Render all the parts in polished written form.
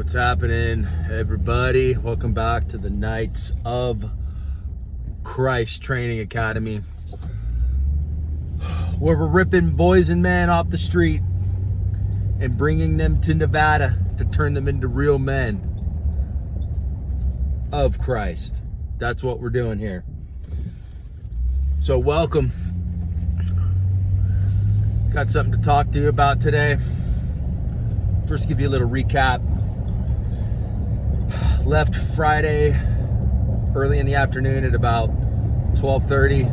What's happening, everybody? Welcome back to the Knights of Christ Training Academy, where we're ripping boys and men off the street and bringing them to Nevada to turn them into real men of Christ. That's what we're doing here. So welcome. Got something to talk to you about today. First, give you a little recap. Left Friday early in the afternoon at about 12:30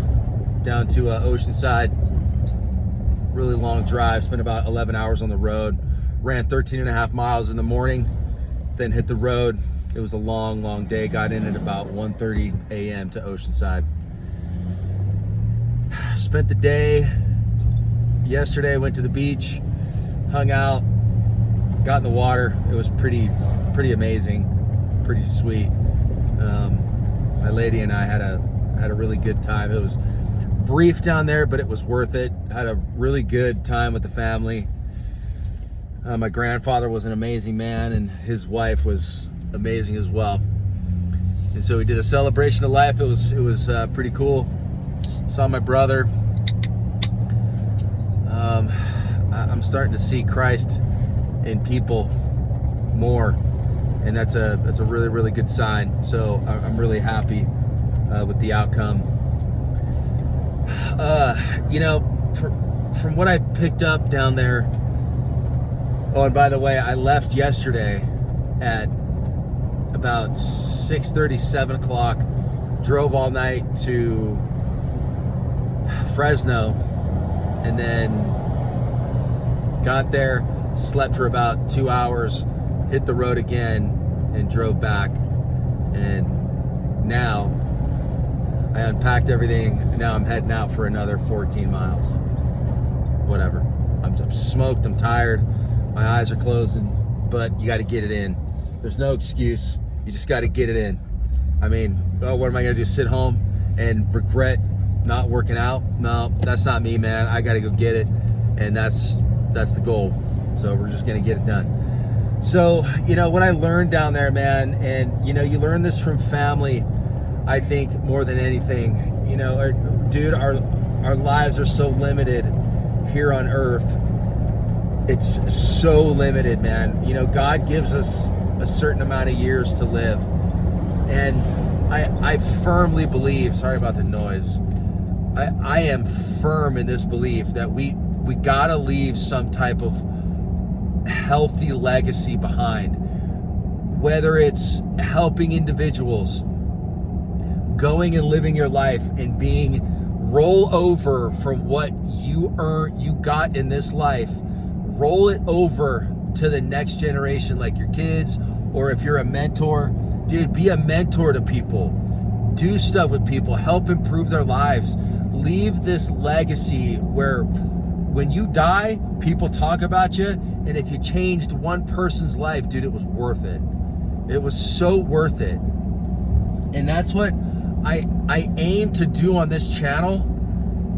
down to Oceanside. Really long drive, spent about 11 hours on the road. Ran 13 and a half miles in the morning, then hit the road. It was a long day. Got in at about 1:30 a.m. to Oceanside. Spent the day yesterday, went to the beach, hung out, got in the water. It was pretty amazing, pretty sweet. My lady and I had a really good time. It was brief down there, but it was worth it. Had a really good time with the family. My grandfather was an amazing man, and his wife was amazing as well. And so we did a celebration of life. It was pretty cool. Saw my brother. I'm starting to see Christ in people more, and that's a really good sign. So I'm really happy with the outcome. From what I picked up down there. Oh, and by the way, I left yesterday at about 6:30, 7 o'clock. Drove all night to Fresno, and then got there, slept for about 2 hours, hit the road again, and drove back. And now I unpacked everything, and now I'm heading out for another 14 miles. Whatever. I'm smoked, I'm tired, my eyes are closing, but you got to get it in. There's no excuse. You just got to get it in. I mean, what am I going to do, sit home and regret not working out? No, that's not me, man. I got to go get it, and that's the goal. So we're just going to get it done. So, what I learned down there, man, and, you learn this from family, I think, more than anything. Our lives are so limited here on earth. It's so limited, man. God gives us a certain amount of years to live. And I firmly believe, sorry about the noise, I am firm in this belief that we gotta leave some type of healthy legacy behind. Whether it's helping individuals, going and living your life and being roll over from what you got in this life, roll it over to the next generation, like your kids, or if you're a mentor, dude, be a mentor to people. Do stuff with people, help improve their lives. Leave this legacy where when you die, people talk about you, and if you changed one person's life, dude, it was worth it. It was so worth it. And that's what I aim to do on this channel,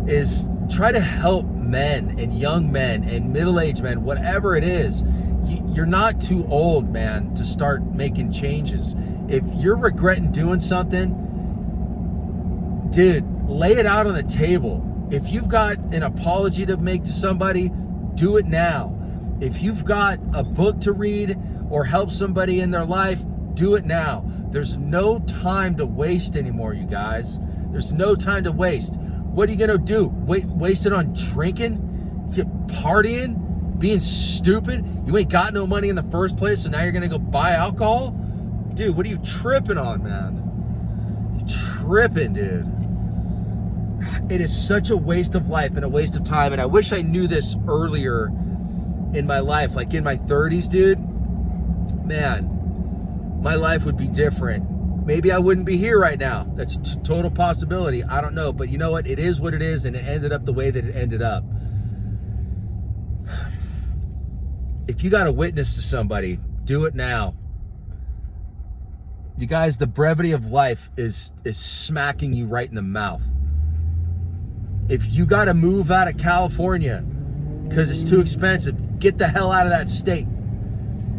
is try to help men and young men and middle-aged men, whatever it is. You're not too old, man, to start making changes. If you're regretting doing something, dude, lay it out on the table. If you've got an apology to make to somebody, do it now. If you've got a book to read or help somebody in their life, do it now. There's no time to waste anymore, you guys. There's no time to waste. What are you gonna do? Waste it on drinking? Partying? Being stupid? You ain't got no money in the first place, so now you're gonna go buy alcohol? Dude, what are you tripping on, man? You tripping, dude. It is such a waste of life and a waste of time, and I wish I knew this earlier in my life, like in my 30s, dude. Man, my life would be different. Maybe I wouldn't be here right now. That's a total possibility. I don't know, but you know what? It is what it is, and it ended up the way that it ended up. If you got to witness to somebody, do it now. You guys, the brevity of life is smacking you right in the mouth. If you got to move out of California because it's too expensive, get the hell out of that state.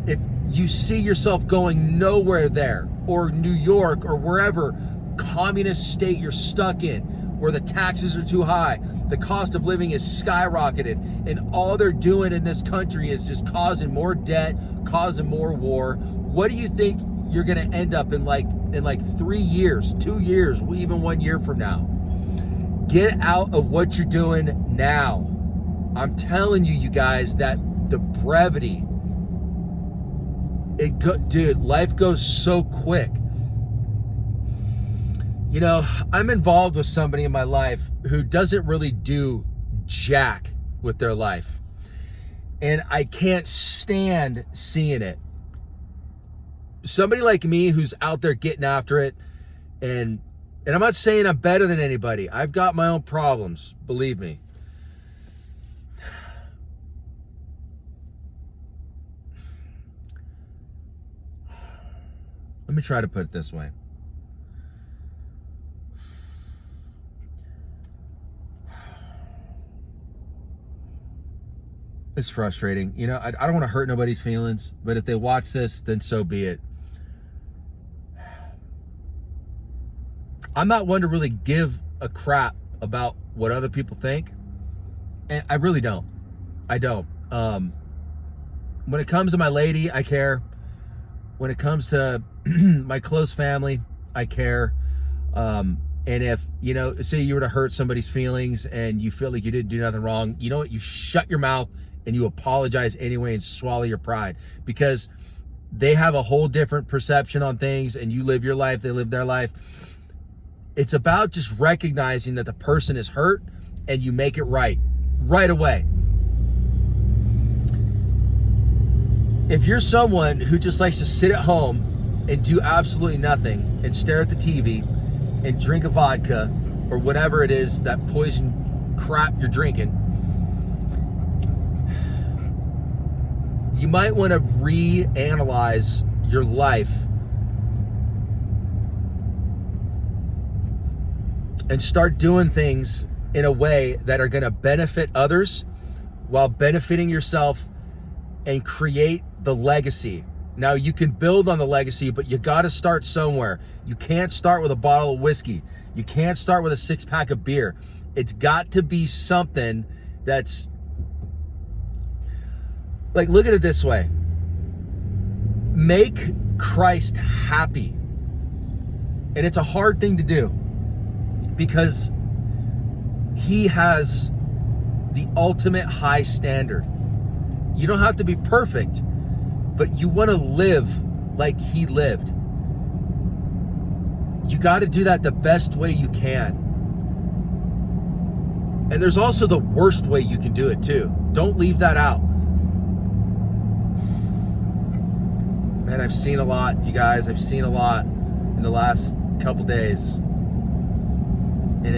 if you see yourself going nowhere there, or New York, or wherever communist state you're stuck in, where the taxes are too high, the cost of living is skyrocketed, and all they're doing in this country is just causing more debt, causing more war, what do you think you're gonna end up in like 3 years, 2 years, even 1 year from now? Get out of what you're doing now. I'm telling you, you guys, that the brevity, dude, life goes so quick. You know, I'm involved with somebody in my life who doesn't really do jack with their life. And I can't stand seeing it. Somebody like me who's out there getting after it, and I'm not saying I'm better than anybody. I've got my own problems, believe me. Let me try to put it this way. It's frustrating. You know, I don't want to hurt nobody's feelings, but if they watch this, then so be it. I'm not one to really give a crap about what other people think. And I really don't. I don't. When it comes to my lady, I care. When it comes to my close family, I care. And if, you know, say you were to hurt somebody's feelings and you feel like you didn't do nothing wrong, you know what? You shut your mouth and you apologize anyway and swallow your pride, because they have a whole different perception on things, and you live your life, they live their life. It's about just recognizing that the person is hurt and you make it right away. If you're someone who just likes to sit at home and do absolutely nothing and stare at the TV and drink a vodka or whatever it is, that poison crap you're drinking, you might want to reanalyze your life and start doing things in a way that are going to benefit others while benefiting yourself and create the legacy. Now, you can build on the legacy, but you got to start somewhere. You can't start with a bottle of whiskey. You can't start with a 6-pack of beer. It's got to be something that's like, look at it this way. Make Christ happy. And it's a hard thing to do because he has the ultimate high standard. You don't have to be perfect, but you want to live like he lived. You got to do that the best way you can. And there's also the worst way you can do it too. Don't leave that out. Man, I've seen a lot, you guys. I've seen a lot in the last couple days. And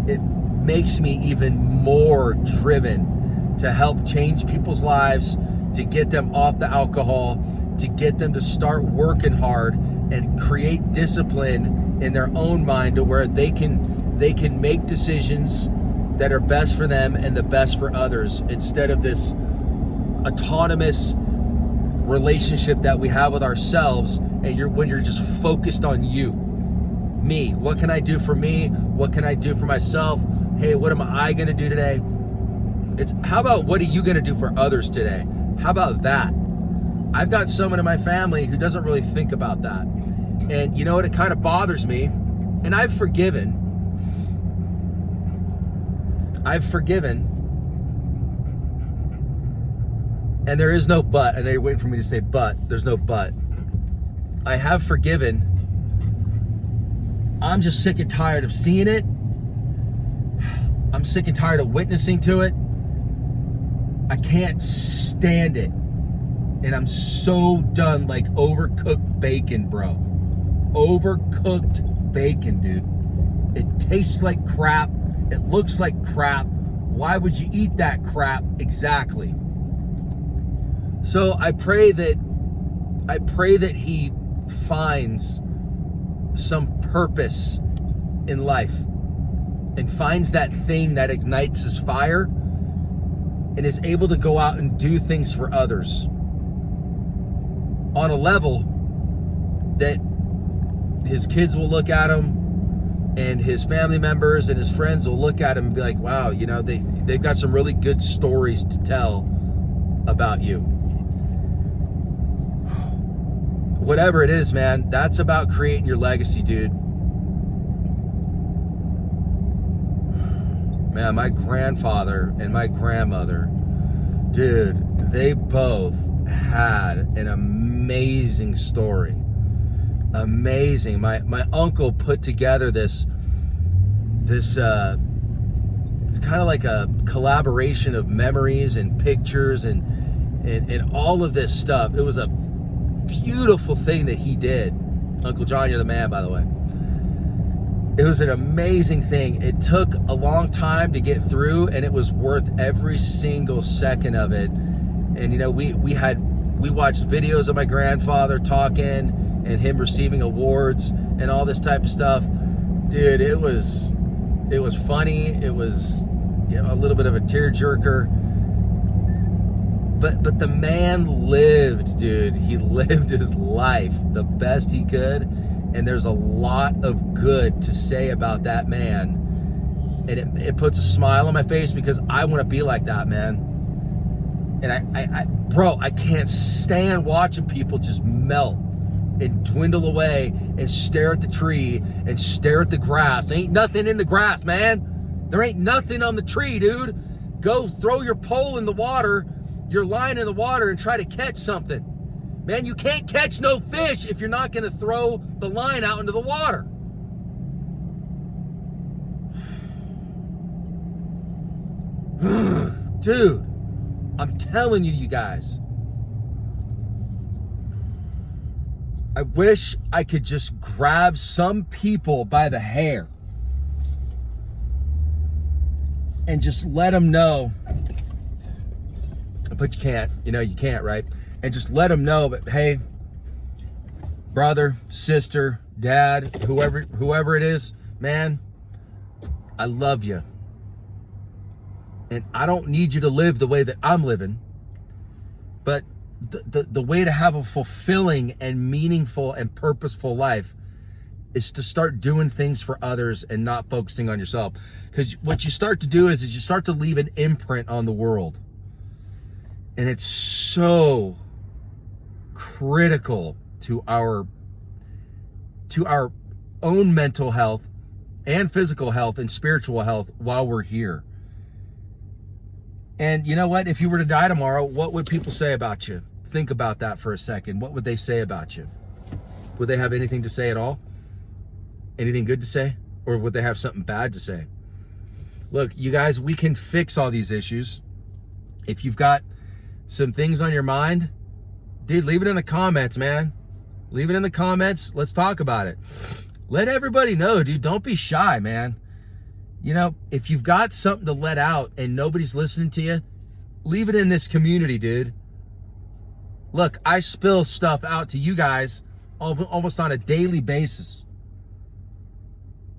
it makes me even more driven to help change people's lives, to get them off the alcohol, to get them to start working hard and create discipline in their own mind to where they can make decisions that are best for them and the best for others, instead of this autonomous relationship that we have with ourselves, and when you're just focused on me. What can I do for me? What can I do for myself? Hey, what am I going to do today? It's how about what are you going to do for others today? How about that? I've got someone in my family who doesn't really think about that. And you know what? It kind of bothers me. And I've forgiven. And there is no but. And they're waiting for me to say but. There's no but. I have forgiven. I'm just sick and tired of seeing it. I'm sick and tired of witnessing to it. I can't stand it. And I'm so done, like overcooked bacon, bro. Overcooked bacon, dude. It tastes like crap. It looks like crap. Why would you eat that crap? Exactly. So I pray that he finds some purpose in life and finds that thing that ignites his fire and is able to go out and do things for others. on a level that his kids will look at him, and his family members and his friends will look at him and be like, wow, you know, they've got some really good stories to tell about you. Whatever it is, man, that's about creating your legacy, dude. Man, my grandfather and my grandmother, dude, they both had an amazing story. Amazing. My uncle put together this it's kind of like a collaboration of memories and pictures and all of this stuff. It was a beautiful thing that he did. Uncle John, you're the man, by the way. It was an amazing thing. It took a long time to get through, and it was worth every single second of it. And you know, we watched videos of my grandfather talking and him receiving awards and all this type of stuff. Dude, it was funny. It was, you know, a little bit of a tearjerker. But the man lived, dude. He lived his life the best he could. And there's a lot of good to say about that man. And it puts a smile on my face because I want to be like that, man. And bro, I can't stand watching people just melt and dwindle away and stare at the tree and stare at the grass. There ain't nothing in the grass, man. There ain't nothing on the tree, dude. Go throw your pole in the water, your line in the water, and try to catch something. Man, you can't catch no fish if you're not going to throw the line out into the water. Dude, I'm telling you, you guys. I wish I could just grab some people by the hair and just let them know. But you can't, you know, you can't, right? And just let them know, but hey, brother, sister, dad, whoever it is, man, I love you. And I don't need you to live the way that I'm living, but the way to have a fulfilling and meaningful and purposeful life is to start doing things for others and not focusing on yourself. Because what you start to do is you start to leave an imprint on the world. And it's so critical to our own mental health and physical health and spiritual health while we're here. And you know what? If you were to die tomorrow, what would people say about you? Think about that for a second. What would they say about you? Would they have anything to say at all? Anything good to say? Or would they have something bad to say? Look, you guys, we can fix all these issues. If you've got some things on your mind, dude, leave it in the comments, man. Leave it in the comments. Let's talk about it. Let everybody know, dude. Don't be shy, man. You know, if you've got something to let out and nobody's listening to you, leave it in this community, dude. Look, I spill stuff out to you guys almost on a daily basis.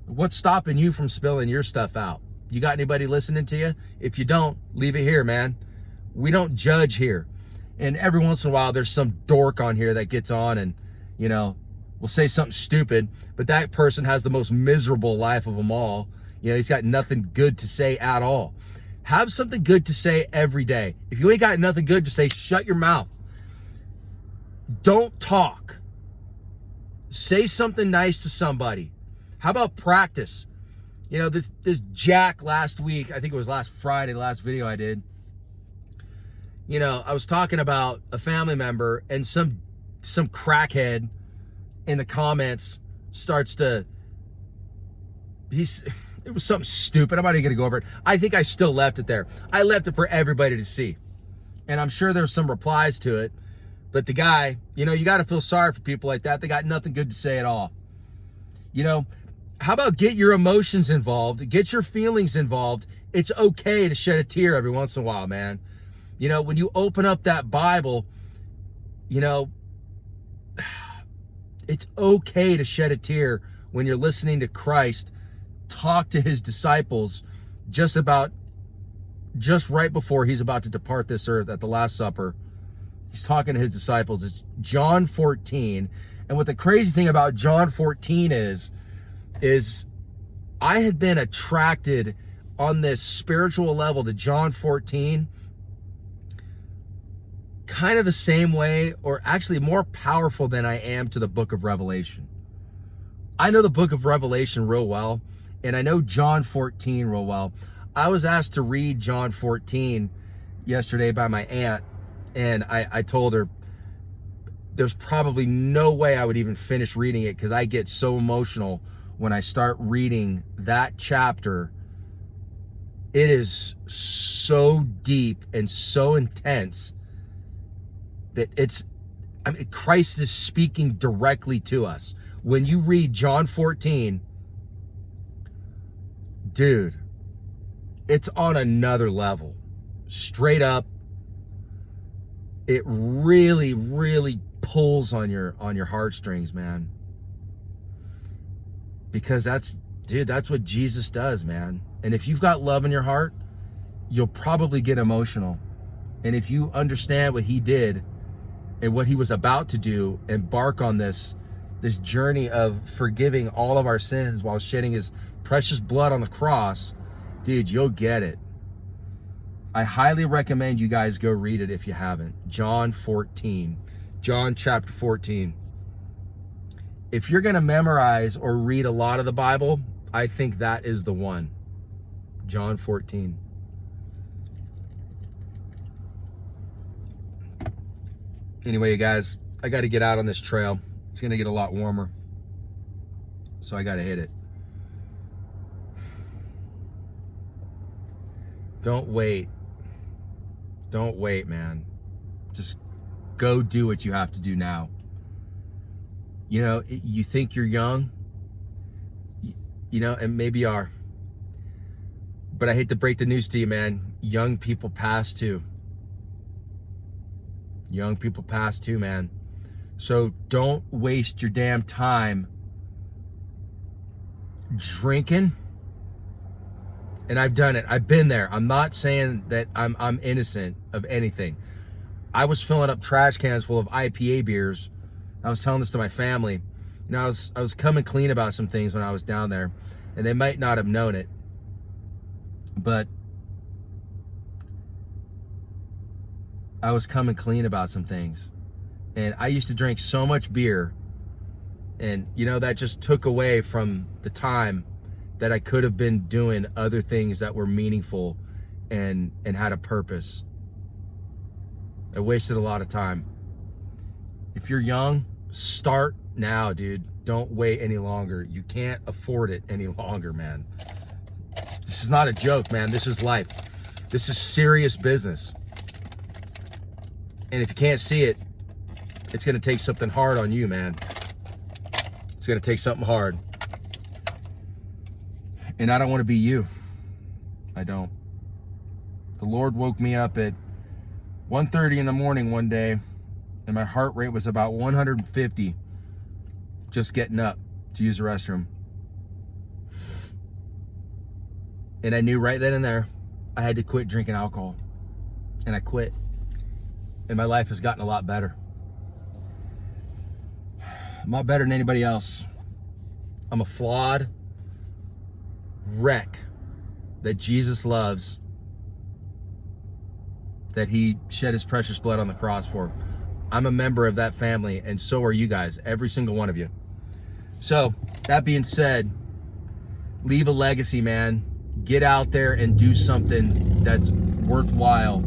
What's stopping you from spilling your stuff out? You got anybody listening to you? If you don't, leave it here, man. We don't judge here. And every once in a while, there's some dork on here that gets on and, you know, will say something stupid, but that person has the most miserable life of them all. You know, he's got nothing good to say at all. Have something good to say every day. If you ain't got nothing good to say, shut your mouth. Don't talk. Say something nice to somebody. How about practice? You know, this Jack last week, I think it was last Friday, the last video I did. You know, I was talking about a family member, and some crackhead in the comments starts to, it was something stupid. I'm not even going to go over it. I think I still left it there. I left it for everybody to see. And I'm sure there's some replies to it. But the guy, you know, you got to feel sorry for people like that. They got nothing good to say at all. You know, how about get your emotions involved? Get your feelings involved. It's okay to shed a tear every once in a while, man. You know, when you open up that Bible, you know, it's okay to shed a tear when you're listening to Christ talk to his disciples just right before he's about to depart this earth at the Last Supper. He's talking to his disciples. It's John 14. And what the crazy thing about John 14 is I had been attracted on this spiritual level to John 14 kind of the same way, or actually more powerful than I am to the book of Revelation. I know the book of Revelation real well, and I know John 14 real well. I was asked to read John 14 yesterday by my aunt, and I told her there's probably no way I would even finish reading it because I get so emotional when I start reading that chapter. It is so deep and so intense that Christ is speaking directly to us. When you read John 14, dude, it's on another level. Straight up, it really, really pulls on your heartstrings, man. Because that's what Jesus does, man. And if you've got love in your heart, you'll probably get emotional. And if you understand what he did and what he was about to do, embark on this journey of forgiving all of our sins while shedding his precious blood on the cross, dude, you'll get it. I highly recommend you guys go read it if you haven't. John 14. John chapter 14. If you're going to memorize or read a lot of the Bible, I think that is the one. John 14. Anyway, you guys, I got to get out on this trail. It's going to get a lot warmer, so I got to hit it. Don't wait. Don't wait, man. Just go do what you have to do now. You know, you think you're young, you know, and maybe you are. But I hate to break the news to you, man. Young people pass too. Young people pass too, man. So don't waste your damn time drinking. And I've done it. I've been there. I'm not saying that I'm innocent of anything. I was filling up trash cans full of IPA beers. I was telling this to my family. You know, I was coming clean about some things when I was down there, and they might not have known it, but I was coming clean about some things. And I used to drink so much beer, and you know, that just took away from the time that I could have been doing other things that were meaningful and had a purpose. I wasted a lot of time. If you're young, start now, dude. Don't wait any longer. You can't afford it any longer, man. This is not a joke, man. This is life. This is serious business. And if you can't see it, it's going to take something hard on you, man. It's going to take something hard. And I don't want to be you. I don't. The Lord woke me up at 1:30 in the morning one day, and my heart rate was about 150 just getting up to use the restroom. And I knew right then and there I had to quit drinking alcohol. And I quit. And my life has gotten a lot better. I'm not better than anybody else. I'm a flawed wreck that Jesus loves, that he shed his precious blood on the cross for. I'm a member of that family, and so are you guys, every single one of you. So, that being said, leave a legacy, man. Get out there and do something that's worthwhile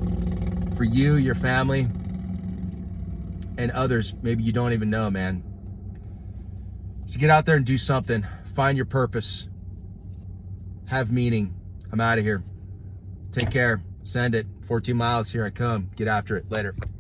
for you, your family, and others maybe you don't even know, man. So get out there and do something. Find your purpose. Have meaning. I'm out of here. Take care. Send it. 14 miles. Here I come. Get after it. Later.